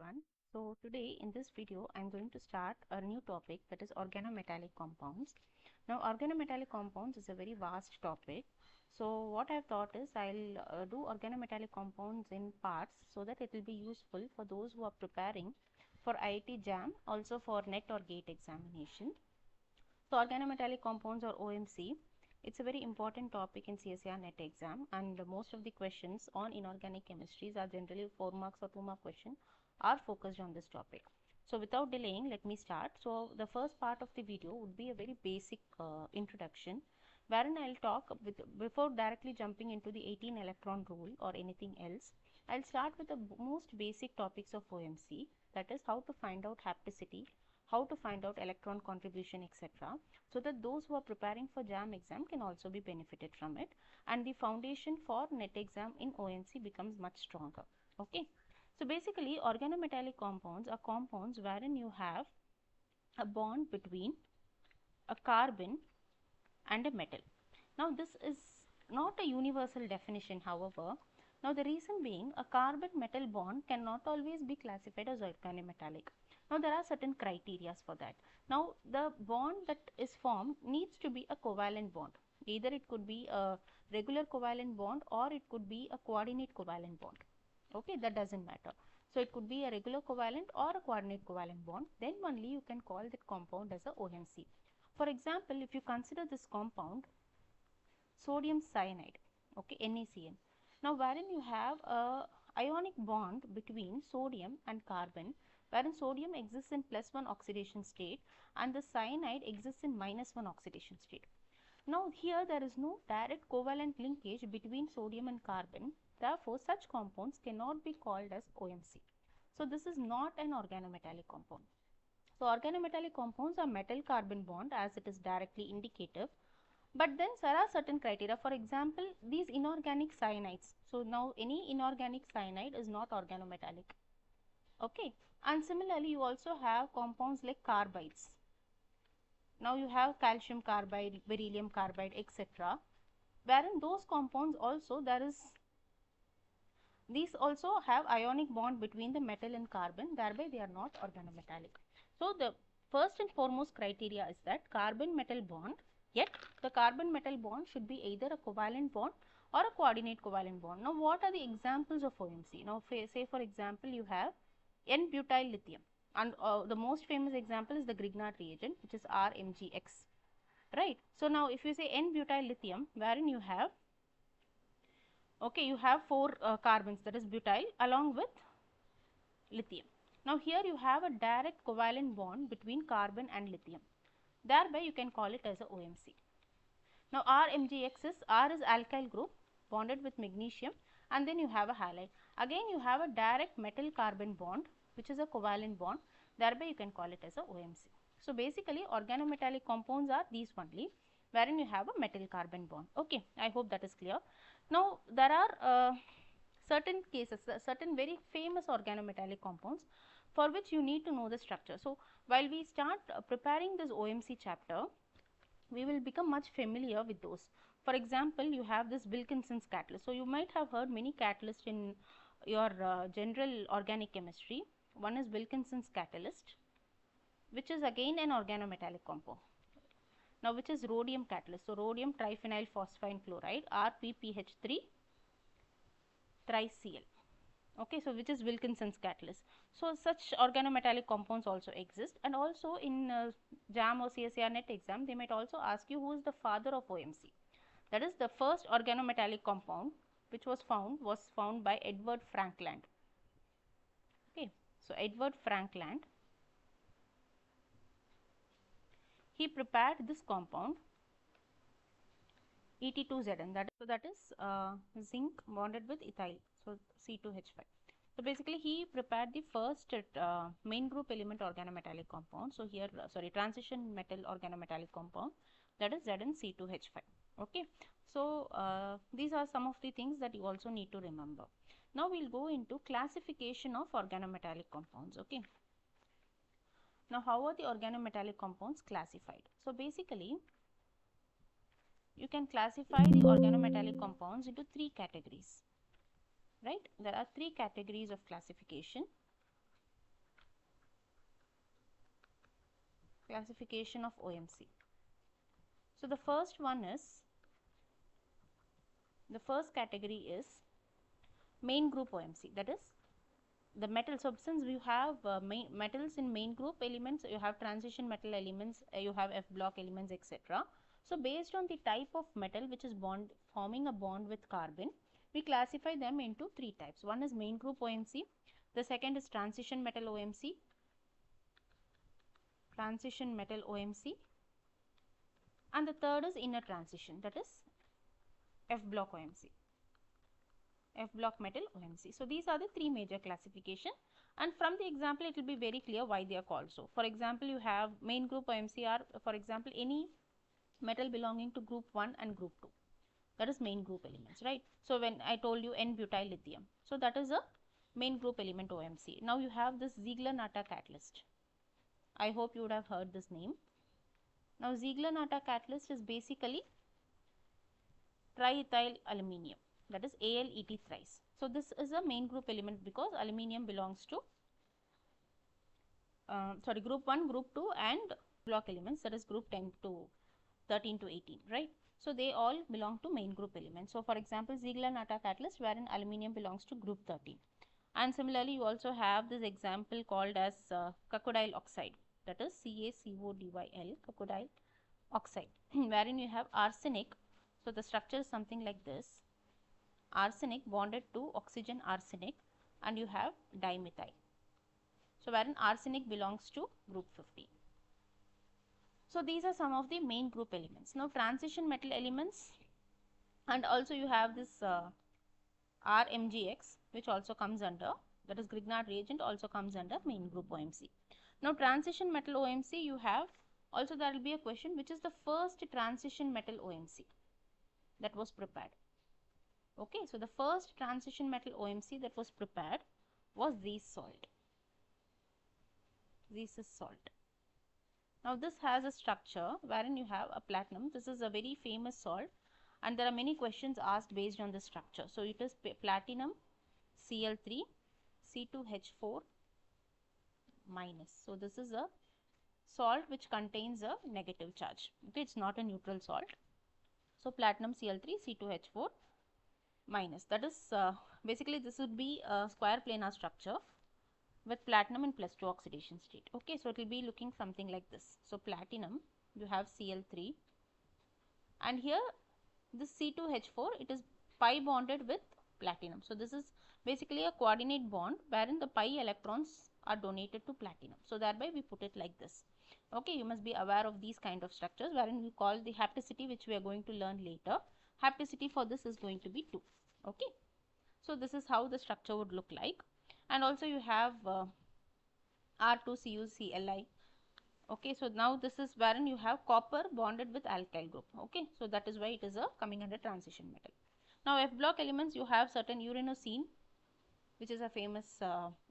everyone. So today in this video I am going to start a new topic, that is organometallic compounds. Now organometallic compounds is a very vast topic. So what I have thought is I'll do organometallic compounds in parts so that it will be useful for those who are preparing for IIT JAM, also for NET or GATE examination. So organometallic compounds or OMC, it's a very important topic in CSIR-NET exam, and most of the questions on inorganic chemistries are generally 4 marks or 2 mark question are focused on this topic. So without delaying, let me start. So the first part of the video would be a very basic introduction, wherein I'll talk before directly jumping into the 18 electron rule or anything else. I'll start with the most basic topics of OMC, that is how to find out hapticity, how to find out electron contribution, etc., so that those who are preparing for JAM exam can also be benefited from it, and the foundation for NET exam in OMC becomes much stronger. Okay, so basically organometallic compounds are compounds wherein you have a bond between a carbon and a metal. Now this is not a universal definition, however. Now the reason being, a carbon metal bond cannot always be classified as organometallic. Now there are certain criteria for that. Now the bond that is formed needs to be a covalent bond. Either it could be a regular covalent bond or it could be a coordinate covalent bond. Okay, that doesn't matter. So it could be a regular covalent or a coordinate covalent bond. Then only you can call that compound as a OMC. For example, if you consider this compound sodium cyanide, okay, NaCN. Now wherein you have a ionic bond between sodium and carbon, wherein sodium exists in +1 oxidation state and the cyanide exists in -1 oxidation state. Now here there is no direct covalent linkage between sodium and carbon, therefore such compounds cannot be called as OMC. So this is not an organometallic compound. So organometallic compounds are metal carbon bond, as it is directly indicative. But then there are certain criteria. For example, these inorganic cyanides. So now any inorganic cyanide is not organometallic. Okay. And similarly, you also have compounds like carbides. Now you have calcium carbide, beryllium carbide, etc. Wherein those compounds also these also have ionic bond between the metal and carbon, thereby they are not organometallic. So the first and foremost criteria is that carbon metal bond, yet the carbon metal bond should be either a covalent bond or a coordinate covalent bond. Now what are the examples of OMC? Now say for example you have N-butyl lithium, and the most famous example is the Grignard reagent, which is RMgX, right? So now if you say N-butyl lithium, wherein you have, okay, you have 4 carbons, that is butyl along with lithium. Now here you have a direct covalent bond between carbon and lithium, thereby you can call it as a OMC. Now RMgX is, R is alkyl group bonded with magnesium, and then you have a halide. Again you have a direct metal carbon bond which is a covalent bond, thereby you can call it as a OMC. So basically organometallic compounds are these only, wherein you have a metal carbon bond. Okay, I hope that is clear. Now there are certain cases, certain very famous organometallic compounds for which you need to know the structure. So while we start preparing this OMC chapter, we will become much familiar with those. For example, you have this Wilkinson's catalyst. So you might have heard many catalysts in your general organic chemistry. One is Wilkinson's catalyst, which is again an organometallic compound. Now which is rhodium catalyst? So rhodium triphenyl phosphine fluoride, RPPH3 tri-Cl. Okay, so which is Wilkinson's catalyst. So such organometallic compounds also exist, and also in JAM or CSIR-NET exam they might also ask you who is the father of OMC. That is, the first organometallic compound which was found by Edward Frankland. Okay, so Edward Frankland, he prepared this compound Et2Zn, that is zinc bonded with ethyl, so C2H5. So basically he prepared the first main group element organometallic compound. So here transition metal organometallic compound, that is ZnC2H5. Okay, so these are some of the things that you also need to remember. Now we'll go into classification of organometallic compounds. Okay, now how are the organometallic compounds classified? So basically you can classify the organometallic compounds into 3 categories, right? There are 3 categories of classification. classification of OMC. So the first one is, the first category is main group OMC, that is the metal. So since you have metals in main group elements, you have transition metal elements, you have F block elements, etc. So based on the type of metal which is forming a bond with carbon, we classify them into three types. One is main group OMC, the second is transition metal OMC, and the third is inner transition, that is F block OMC, F block metal OMC. So these are the three major classification, and from the example it will be very clear why they are called so. For example, you have main group OMC are, for example, any metal belonging to group 1 and group 2, that is main group elements, right? So when I told you N-butyl lithium, so that is a main group element OMC. Now you have this Ziegler-Natta catalyst. I hope you would have heard this name. Now Ziegler-Natta catalyst is basically triethyl aluminium, that is ALET thrice. So this is a main group element because aluminium belongs to group 1, group 2 and block elements, that is group 10 to 13 to 18, right? So they all belong to main group elements. So for example, Ziegler-Natta catalyst wherein aluminium belongs to group 13. And similarly, you also have this example called as cacodyl oxide, that is CaCODyl, cacodyl oxide, wherein you have arsenic. So the structure is something like this, arsenic bonded to oxygen arsenic, and you have dimethyl. So wherein arsenic belongs to group 15. So these are some of the main group elements. Now transition metal elements, and also you have this RMGX, which also comes under, that is Grignard reagent, also comes under main group OMC. Now transition metal OMC, you have also, there will be a question, which is the first transition metal OMC that was prepared. Okay, so the first transition metal OMC that was prepared was Zeiss salt. Zeiss salt. Now this has a structure wherein you have a platinum. This is a very famous salt, and there are many questions asked based on this structure. So it is platinum Cl3 C2H4 minus. So this is a salt which contains a negative charge. Okay, it's not a neutral salt. So platinum Cl3 C2H4 minus, that is basically this would be a square planar structure with platinum in +2 oxidation state. Okay, so it will be looking something like this. So platinum, you have Cl3, and here this C2H4, it is pi bonded with platinum. So this is basically a coordinate bond wherein the pi electrons are donated to platinum. So thereby we put it like this. Okay, you must be aware of these kind of structures wherein we call the hapticity, which we are going to learn later. Hapticity for this is going to be 2. Okay, so this is how the structure would look like. And also you have R2CuCli. Okay, so now this is wherein you have copper bonded with alkyl group. Okay, so that is why it is coming under transition metal. Now F block elements, you have certain uranosine, which is a famous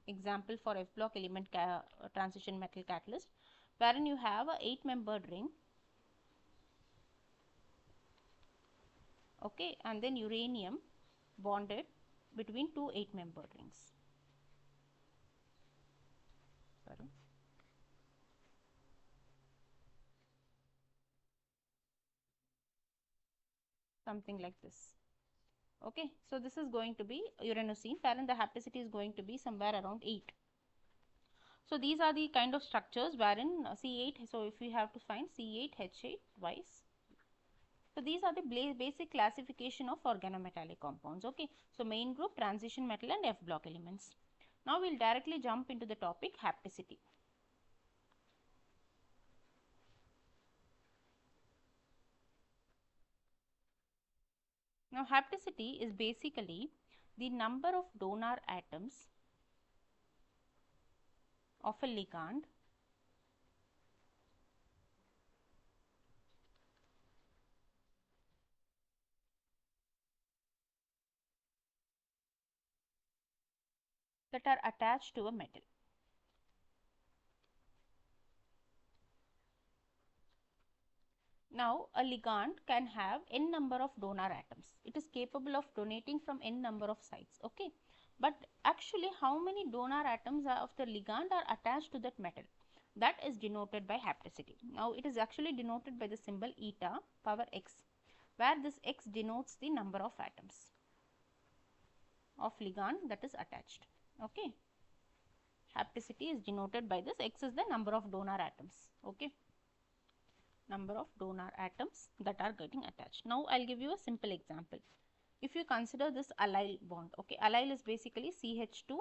example for F block element transition metal catalyst, wherein you have a 8-membered ring. Okay, and then uranium bonded between 2 8-membered rings. Sorry. Something like this. Okay, so this is going to be uranosine, wherein the hapticity is going to be somewhere around 8. So these are the kind of structures wherein C8, so if we have to find C8H8 twice. So these are the basic classification of organometallic compounds. Okay, so main group, transition metal and F block elements. Now we'll directly jump into the topic hapticity. Now hapticity is basically the number of donor atoms of a ligand that are attached to a metal. Now a ligand can have n number of donor atoms. It is capable of donating from n number of sites. Okay, but actually how many donor atoms of the ligand are attached to that metal? that is denoted by hapticity. Now it is actually denoted by the symbol eta power x, where this x denotes the number of atoms of ligand that is attached. Okay, hapticity is denoted by this. X is the number of donor atoms. Okay, number of donor atoms that are getting attached. Now I'll give you a simple example. If you consider this allyl bond, okay, allyl is basically CH2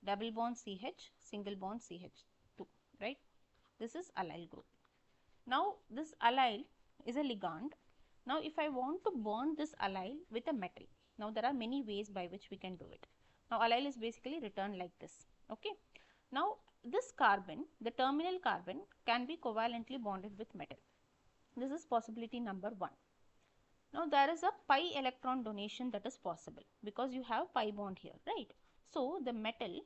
double bond CH single bond CH2, right? This is allyl group. Now this allyl is a ligand. Now if I want to bond this allyl with a metal, now there are many ways by which we can do it. Now allyl is basically written like this. Okay. Now this carbon, the terminal carbon, can be covalently bonded with metal. This is possibility number 1. Now there is a pi electron donation that is possible because you have pi bond here, right? So the metal,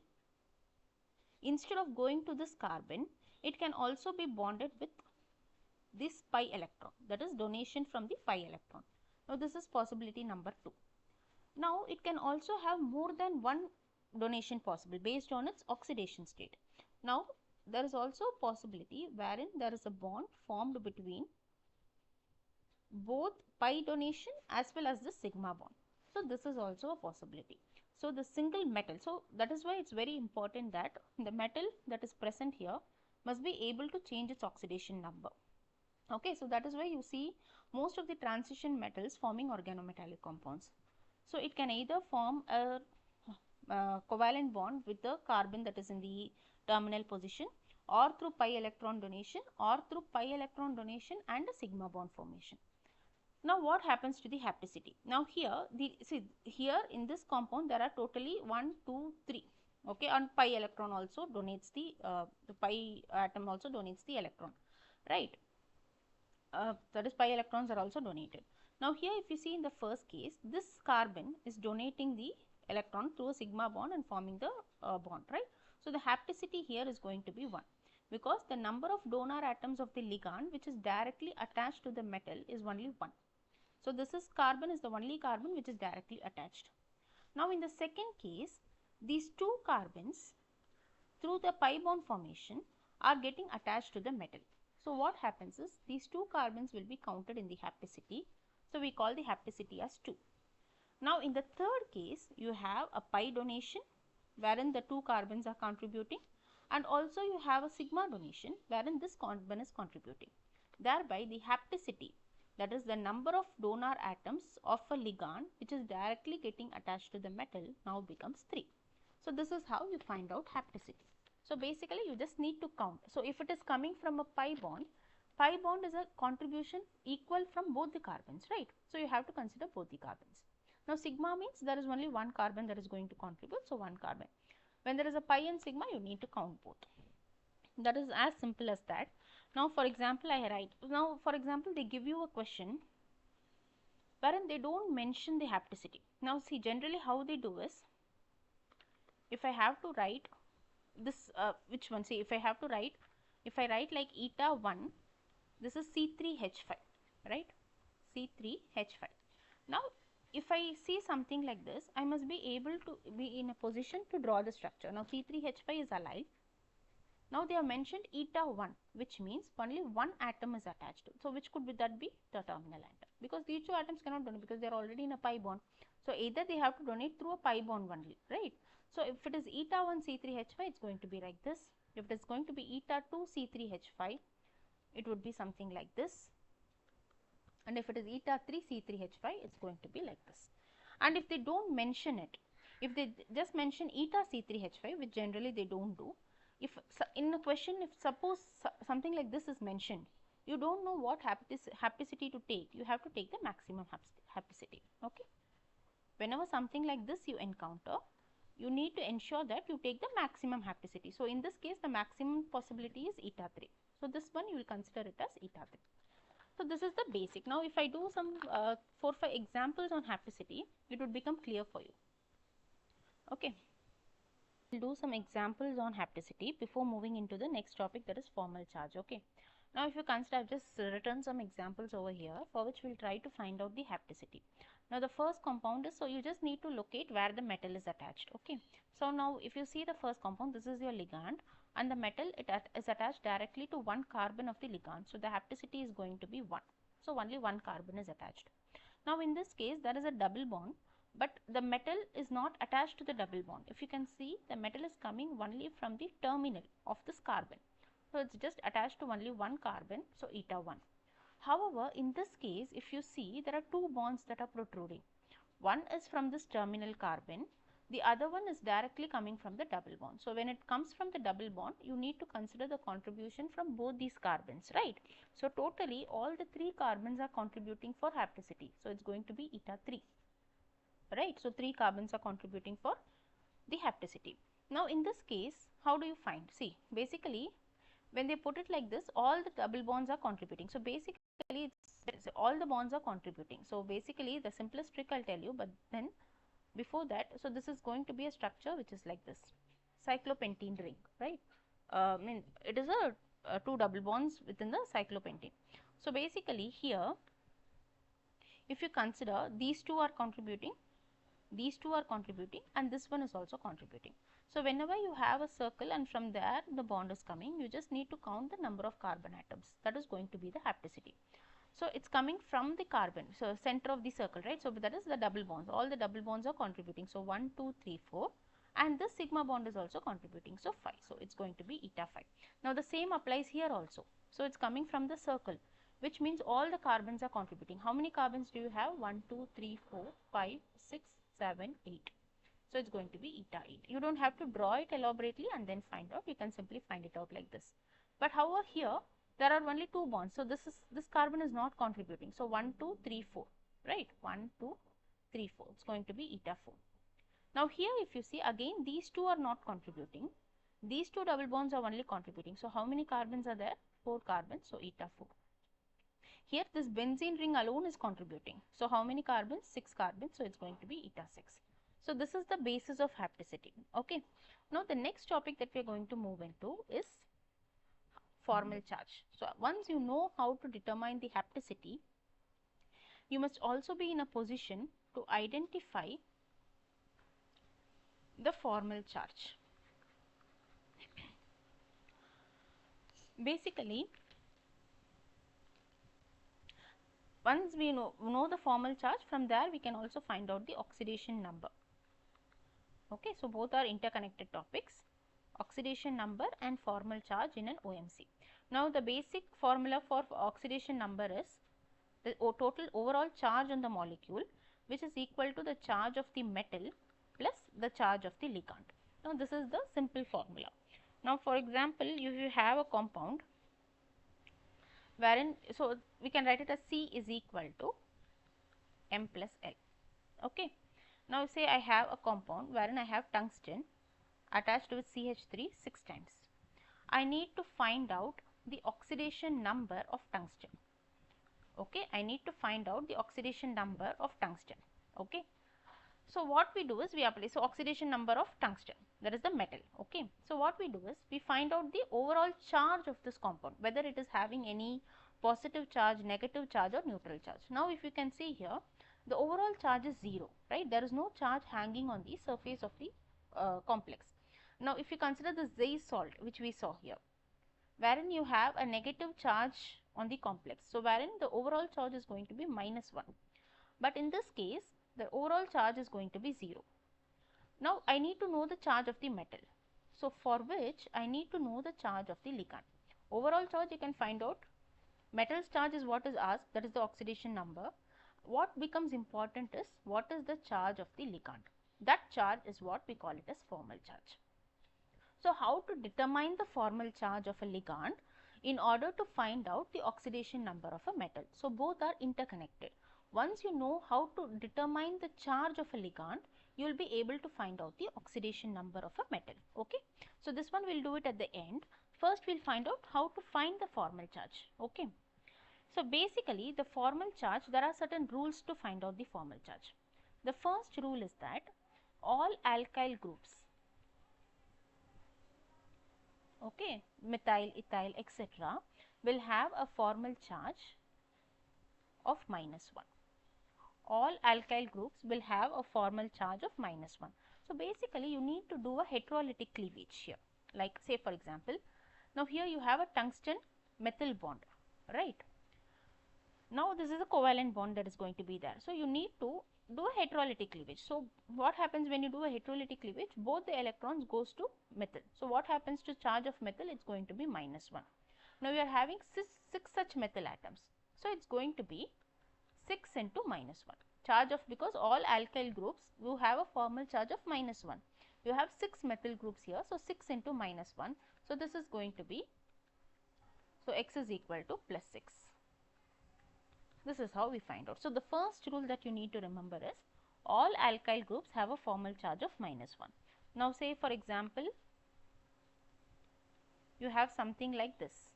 instead of going to this carbon, it can also be bonded with this pi electron, that is donation from the pi electron. Now this is possibility number 2. Now it can also have more than one donation possible based on its oxidation state. Now there is also a possibility wherein there is a bond formed between both pi donation as well as the sigma bond. So this is also a possibility. So the single metal, so that is why it's very important that the metal that is present here must be able to change its oxidation number. Okay, so that is why you see most of the transition metals forming organometallic compounds. So it can either form a covalent bond with the carbon that is in the terminal position, or through pi electron donation, or through pi electron donation and a sigma bond formation. Now what happens to the hapticity? Now here here in this compound there are totally 1, 2, 3. Okay, and pi electron also donates the pi atom also donates the electron, right? That is pi electrons are also donated. Now here if you see in the first case, this carbon is donating the electron through a sigma bond and forming the bond, right? So the hapticity here is going to be 1 because the number of donor atoms of the ligand which is directly attached to the metal is only 1. So this is carbon is the only carbon which is directly attached. Now in the second case, these two carbons through the pi bond formation are getting attached to the metal. So what happens is these two carbons will be counted in the hapticity. So we call the hapticity as 2. Now in the third case, you have a pi donation wherein the two carbons are contributing, and also you have a sigma donation wherein this carbon is contributing. Thereby the hapticity, that is the number of donor atoms of a ligand which is directly getting attached to the metal, now becomes 3. So this is how you find out hapticity. So basically you just need to count. So if it is coming from a pi bond is a contribution equal from both the carbons, right? So you have to consider both the carbons. Now sigma means there is only one carbon that is going to contribute, so one carbon. When there is a pi and sigma, you need to count both. That is as simple as that. Now for example, they give you a question wherein they don't mention the hapticity. Now see, generally how they do is, if I have to write this, which one, see, if I write like eta 1, this is C3H5, right? C3H5. Now if I see something like this, I must be able to be in a position to draw the structure. Now C3H5 is allyl. Now they have mentioned eta 1, which means only one atom is attached. So which could be that be the terminal atom, because these two atoms cannot donate because they are already in a pi bond. So either they have to donate through a pi bond only, right? So if it is eta 1 C3H5, it's going to be like this. If it is going to be eta 2 C3H5, it would be something like this. And if it is eta 3 C3H5, it's going to be like this. And if they don't mention it, if they just mention eta C3H5, which generally they don't do, if in a question, if suppose something like this is mentioned, you don't know what hapticity to take. You have to take the maximum hapticity. Okay. Whenever something like this you encounter, you need to ensure that you take the maximum hapticity. So in this case, the maximum possibility is eta 3. So this one you will consider it as eta 3. So this is the basic. Now if I do some 4-5 examples on hapticity, it would become clear for you. Okay. We'll do some examples on hapticity before moving into the next topic, that is formal charge. Okay. Now if you consider, I've just written some examples over here for which we'll try to find out the hapticity. Now the first compound is, so you just need to locate where the metal is attached. Okay. So now if you see the first compound, this is your ligand, and the metal is attached directly to one carbon of the ligand. So the hapticity is going to be 1. So only one carbon is attached. Now in this case there is a double bond, but the metal is not attached to the double bond. If you can see, the metal is coming only from the terminal of this carbon. So it's just attached to only one carbon, so eta 1. However, in this case, if you see, there are two bonds that are protruding. One is from this terminal carbon, the other one is directly coming from the double bond. So when it comes from the double bond, you need to consider the contribution from both these carbons, right? So totally all the 3 carbons are contributing for hapticity. So it's going to be eta 3, right? So 3 carbons are contributing for the hapticity. Now in this case, how do you find? See, basically when they put it like this, all the double bonds are contributing. So basically all the bonds are contributing. So basically the simplest trick I'll tell you, but then before that, so this is going to be a structure which is like this, cyclopentene ring, right? It is a 2 double bonds within the cyclopentene. So basically here, if you consider these two are contributing, these two are contributing, and this one is also contributing. So whenever you have a circle and from there the bond is coming, you just need to count the number of carbon atoms. That is going to be the hapticity. So it's coming from the carbon, so center of the circle, right? So that is the double bonds. All the double bonds are contributing. So 1, 2, 3, 4, and this sigma bond is also contributing. So 5. So it's going to be eta 5. Now the same applies here also. So it's coming from the circle, which means all the carbons are contributing. How many carbons do you have? 1, 2, 3, 4, 5, 6, 7, 8. So it's going to be eta 8. You don't have to draw it elaborately and then find out. You can simply find it out like this. But however here there are only 2 bonds. So this carbon is not contributing. So 1, 2, 3, 4, right? 1, 2, 3, 4. It's going to be eta 4. Now here if you see, again these two are not contributing. These 2 double bonds are only contributing. So how many carbons are there? 4 carbons. So eta 4. Here this benzene ring alone is contributing. So how many carbons? 6 carbons. So it's going to be eta 6. So this is the basis of hapticity. Okay. Now the next topic that we are going to move into is formal charge. So once you know how to determine the hapticity, you must also be in a position to identify the formal charge. Basically, once we know the formal charge, from there we can also find out the oxidation number. Okay, so both are interconnected topics, oxidation number and formal charge in an OMC. Now the basic formula for oxidation number is the total overall charge on the molecule, which is equal to the charge of the metal plus the charge of the ligand. Now this is the simple formula. Now for example, if you have a compound wherein, so we can write it as C is equal to M plus L. Okay. Now say I have a compound wherein I have tungsten attached with CH3 6 times. I need to find out the oxidation number of tungsten. Okay, I need to find out the oxidation number of tungsten. Okay. So what we do is we apply, so oxidation number of tungsten, that is the metal. Okay. So what we do is we find out the overall charge of this compound, whether it is having any positive charge, negative charge or neutral charge. Now if you can see here, the overall charge is 0, right? There is no charge hanging on the surface of the complex. Now if you consider the Zeiss salt which we saw here, wherein you have a negative charge on the complex, so wherein the overall charge is going to be -1, but in this case the overall charge is going to be 0. Now I need to know the charge of the metal, so for which I need to know the charge of the ligand. Overall charge you can find out, metal's charge is what is asked, that is the oxidation number. What becomes important is what is the charge of the ligand. That charge is what we call it as formal charge. So how to determine the formal charge of a ligand in order to find out the oxidation number of a metal? So both are interconnected. Once you know how to determine the charge of a ligand, you will be able to find out the oxidation number of a metal. Okay. So this one we will do it at the end. First we will find out how to find the formal charge. Okay. So basically the formal charge, there are certain rules to find out the formal charge. The first rule is that all alkyl groups, okay, methyl, ethyl, etc., will have a formal charge of -1. All alkyl groups will have a formal charge of -1. So basically you need to do a heterolytic cleavage here. Like say for example, now here you have a tungsten methyl bond, right. Now this is a covalent bond that is going to be there. So you need to do a heterolytic cleavage. So what happens when you do a heterolytic cleavage? Both the electrons goes to methyl. So what happens to charge of methyl? It's going to be -1. Now we are having six such methyl atoms. So it's going to be 6 into -1. Charge of, because all alkyl groups you have a formal charge of -1. You have 6 methyl groups here. So 6 into -1. So this is going to be, so x is equal to +6. This is how we find out. So the first rule that you need to remember is all alkyl groups have a formal charge of -1. Now say for example, you have something like this,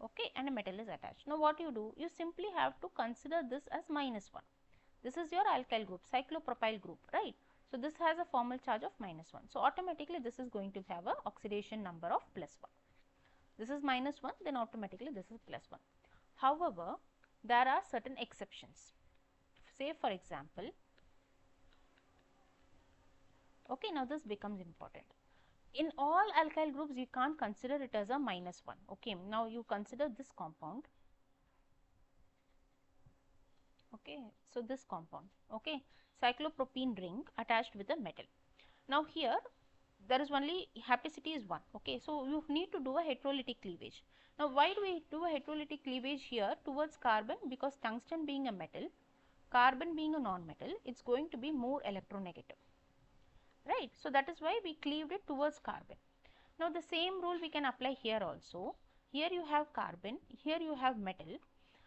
okay, and a metal is attached. Now what you do? You simply have to consider this as -1. This is your alkyl group, cyclopropyl group, right? So this has a formal charge of -1. So automatically this is going to have a oxidation number of +1. This is -1, then automatically this is +1. However, there are certain exceptions. Say for example, okay, now this becomes important. In all alkyl groups, you can't consider it as a -1. Okay, now you consider this compound. Okay, so this compound, okay, cyclopropene ring attached with a metal. Now here there is only hapticity is 1. Okay, so you need to do a heterolytic cleavage. Now why do we do a heterolytic cleavage here towards carbon? Because tungsten being a metal, carbon being a non-metal, it's going to be more electronegative, right? So that is why we cleaved it towards carbon. Now the same rule we can apply here also. Here you have carbon, here you have metal,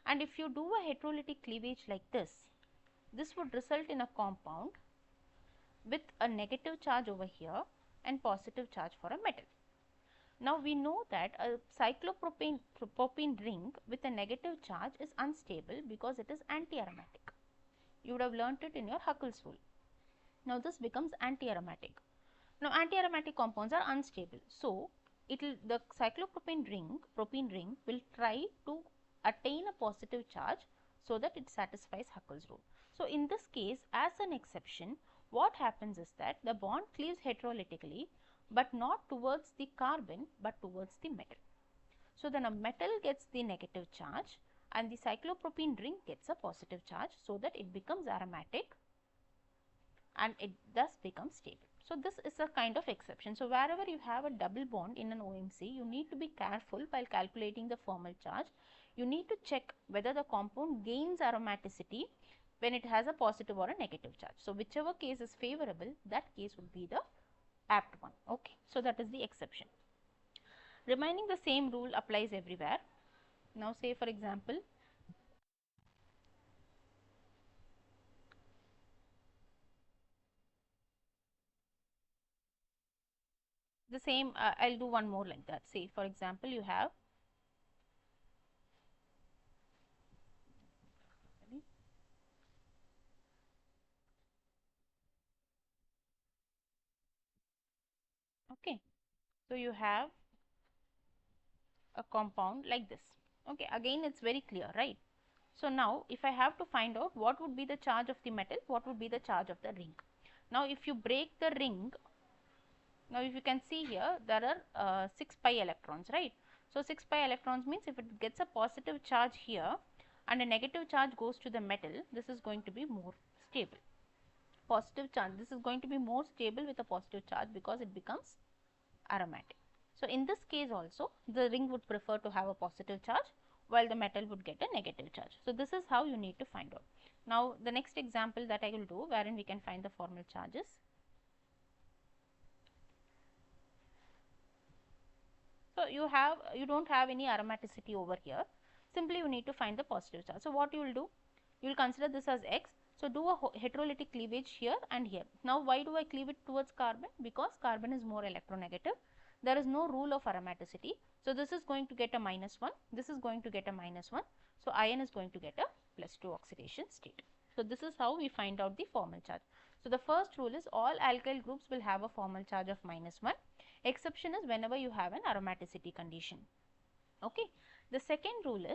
and if you do a heterolytic cleavage like this, this would result in a compound with a negative charge over here and positive charge for a metal. Now we know that a cyclopropene ring with a negative charge is unstable because it is anti-aromatic. You would have learnt it in your Huckel's rule. Now this becomes anti-aromatic. Now anti-aromatic compounds are unstable. So the cyclopropene ring will try to attain a positive charge so that it satisfies Huckel's rule. So in this case, as an exception, what happens is that the bond cleaves heterolytically, but not towards the carbon but towards the metal. So then a metal gets the negative charge and the cyclopropene ring gets a positive charge, so that it becomes aromatic and it thus becomes stable. So this is a kind of exception. So wherever you have a double bond in an OMC, you need to be careful while calculating the formal charge. You need to check whether the compound gains aromaticity when it has a positive or a negative charge. So whichever case is favorable, that case would be the apt one. Okay, so that is the exception. Remaining the same rule applies everywhere. Now say for example, the same, I'll do one more like that. Say for example, you have okay, so you have a compound like this. Okay, again it's very clear, right? So now if I have to find out what would be the charge of the metal, what would be the charge of the ring. Now if you break the ring, now if you can see here, there are 6 pi electrons, right? So 6 pi electrons means if it gets a positive charge here and a negative charge goes to the metal, this is going to be more stable. Positive charge, this is going to be more stable with a positive charge because it becomes aromatic. So in this case also, the ring would prefer to have a positive charge while the metal would get a negative charge. So this is how you need to find out. Now the next example that I will do, wherein we can find the formal charges. So you don't have any aromaticity over here. Simply you need to find the positive charge. So what you will do? You will consider this as X. So do a heterolytic cleavage here and here. Now why do I cleave it towards carbon? Because carbon is more electronegative. There is no rule of aromaticity. So this is going to get a -1. This is going to get a -1. So iron is going to get a +2 oxidation state. So this is how we find out the formal charge. So the first rule is all alkyl groups will have a formal charge of -1. Exception is whenever you have an aromaticity condition. Okay. The second rule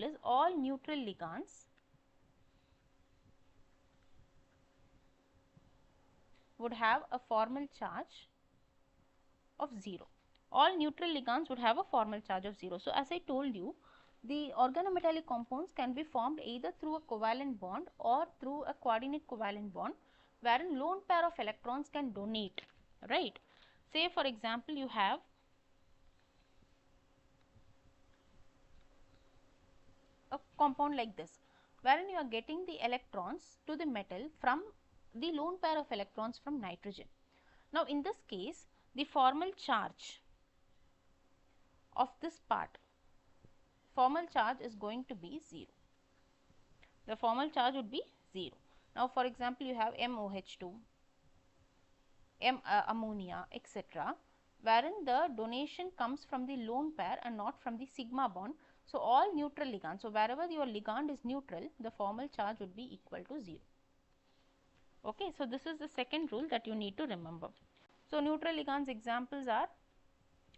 is all neutral ligands would have a formal charge of 0. All neutral ligands would have a formal charge of 0. So, as I told you, the organometallic compounds can be formed either through a covalent bond or through a coordinate covalent bond, wherein lone pair of electrons can donate, right. Say for example, you have a compound like this, wherein you are getting the electrons to the metal from the lone pair of electrons from nitrogen. Now, in this case, the formal charge of this part, formal charge is going to be 0. The formal charge would be 0. Now, for example, you have MOH2, ammonia, etc., wherein the donation comes from the lone pair and not from the sigma bond. So, all neutral ligands. So, wherever your ligand is neutral, the formal charge would be equal to 0. Okay, so this is the second rule that you need to remember. So, neutral ligands examples are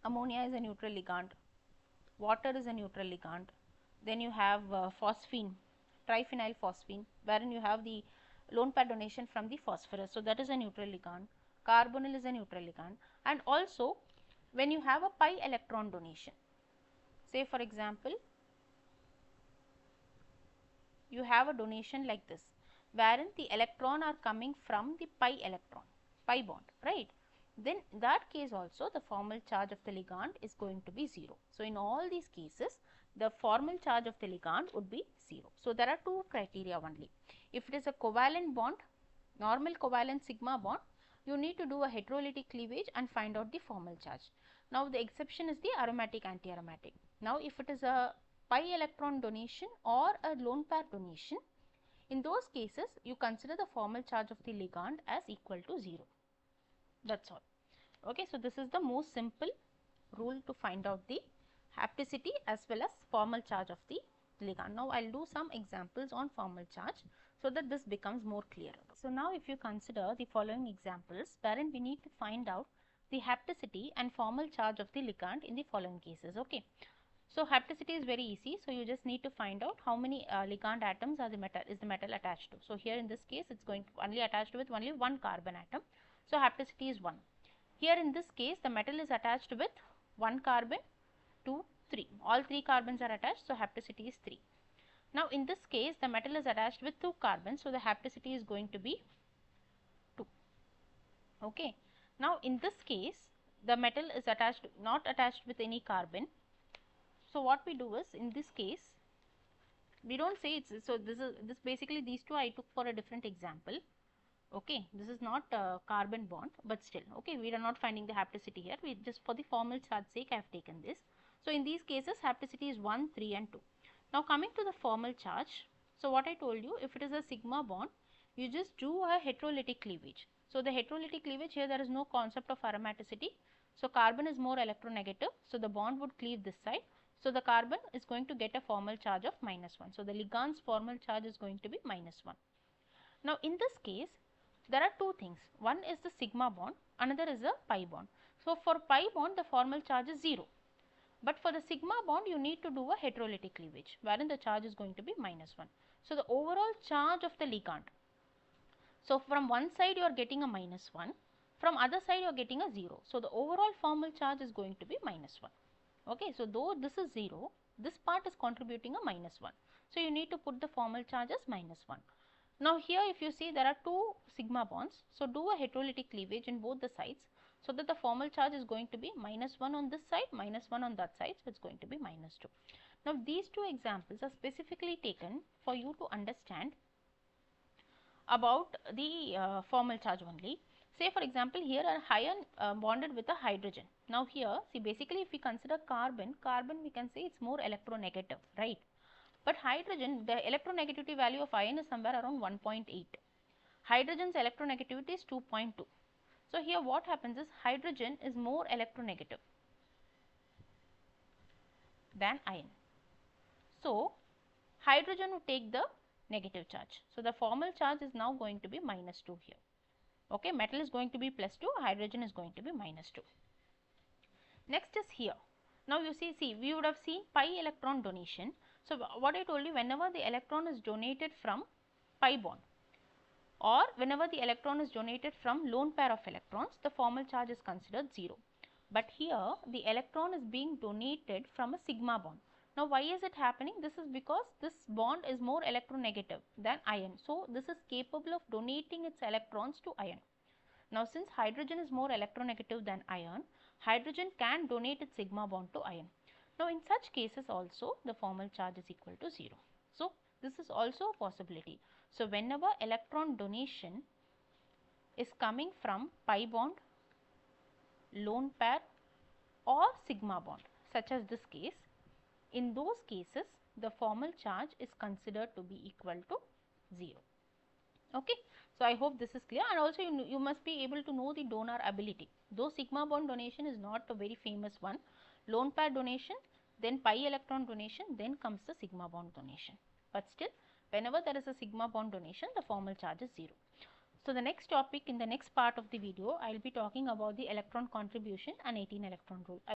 ammonia is a neutral ligand, water is a neutral ligand, then you have phosphine, triphenyl phosphine, wherein you have the lone pair donation from the phosphorus. So, that is a neutral ligand. Carbonyl is a neutral ligand, and also when you have a pi electron donation, say for example, you have a donation like this, wherein the electron are coming from the pi electron, pi bond, right. Then in that case also the formal charge of the ligand is going to be 0. So, in all these cases the formal charge of the ligand would be 0. So, there are two criteria only. If it is a covalent bond, normal covalent sigma bond, you need to do a heterolytic cleavage and find out the formal charge. Now, the exception is the aromatic anti-aromatic. Now, if it is a pi electron donation or a lone pair donation, in those cases you consider the formal charge of the ligand as equal to 0. That is all. Okay, so, this is the most simple rule to find out the hapticity as well as formal charge of the ligand. Now, I will do some examples on formal charge, so that this becomes more clear. So, now if you consider the following examples, wherein we need to find out the hapticity and formal charge of the ligand in the following cases. Okay. So, hapticity is very easy. So, you just need to find out how many ligand atoms are the metal attached to. So, here in this case it is going to only attached with only one carbon atom. So, hapticity is 1. Here in this case the metal is attached with 1 carbon, 2, 3. All 3 carbons are attached. So, hapticity is 3. Now, in this case the metal is attached with 2 carbons. So, the hapticity is going to be 2. Okay. Now, in this case the metal is not attached with any carbon. So, what we do is, in this case we do not say it is, so this basically these two I took for a different example. Okay, this is not a carbon bond, but still, okay, we are not finding the hapticity here, we just for the formal charge sake I have taken this. So, in these cases hapticity is 1, 3 and 2. Now, coming to the formal charge, so what I told you, if it is a sigma bond, you just do a heterolytic cleavage. So, the heterolytic cleavage here there is no concept of aromaticity. So, carbon is more electronegative, so the bond would cleave this side. So, the carbon is going to get a formal charge of -1. So, the ligand's formal charge is going to be -1. Now, in this case there are two things, one is the sigma bond, another is a pi bond. So, for pi bond the formal charge is 0, but for the sigma bond you need to do a heterolytic cleavage, wherein the charge is going to be -1. So, the overall charge of the ligand, so from one side you are getting a -1, from other side you are getting a 0. So, the overall formal charge is going to be -1. Okay. So, though this is 0, this part is contributing a -1. So, you need to put the formal charge as -1. Now, here if you see there are 2 sigma bonds. So, do a heterolytic cleavage in both the sides, so that the formal charge is going to be -1 on this side, -1 on that side. So, it is going to be -2. Now, these two examples are specifically taken for you to understand about the formal charge only. Say for example, here a iron bonded with a hydrogen. Now, here see basically if we consider carbon we can say it is more electronegative, right. But hydrogen, the electronegativity value of iron is somewhere around 1.8. Hydrogen's electronegativity is 2.2. So, here what happens is hydrogen is more electronegative than iron. So, hydrogen would take the negative charge. So, the formal charge is now going to be -2 here. Okay, metal is going to be +2, hydrogen is going to be -2. Next is here. Now, you see we would have seen pi electron donation. So, what I told you, whenever the electron is donated from pi bond or whenever the electron is donated from lone pair of electrons, the formal charge is considered 0. But here the electron is being donated from a sigma bond. Now why is it happening? This is because this bond is more electronegative than iron. So this is capable of donating its electrons to iron. Now since hydrogen is more electronegative than iron, hydrogen can donate its sigma bond to iron. Now in such cases also the formal charge is equal to 0. So this is also a possibility. So whenever electron donation is coming from pi bond, lone pair or sigma bond, such as this case, in those cases the formal charge is considered to be equal to 0. Okay. So I hope this is clear, and also you must be able to know the donor ability. Though sigma bond donation is not a very famous one, lone pair donation, then pi electron donation, then comes the sigma bond donation. But still, whenever there is a sigma bond donation, the formal charge is 0. So the next topic in the next part of the video, I will be talking about the electron contribution and 18 electron rule.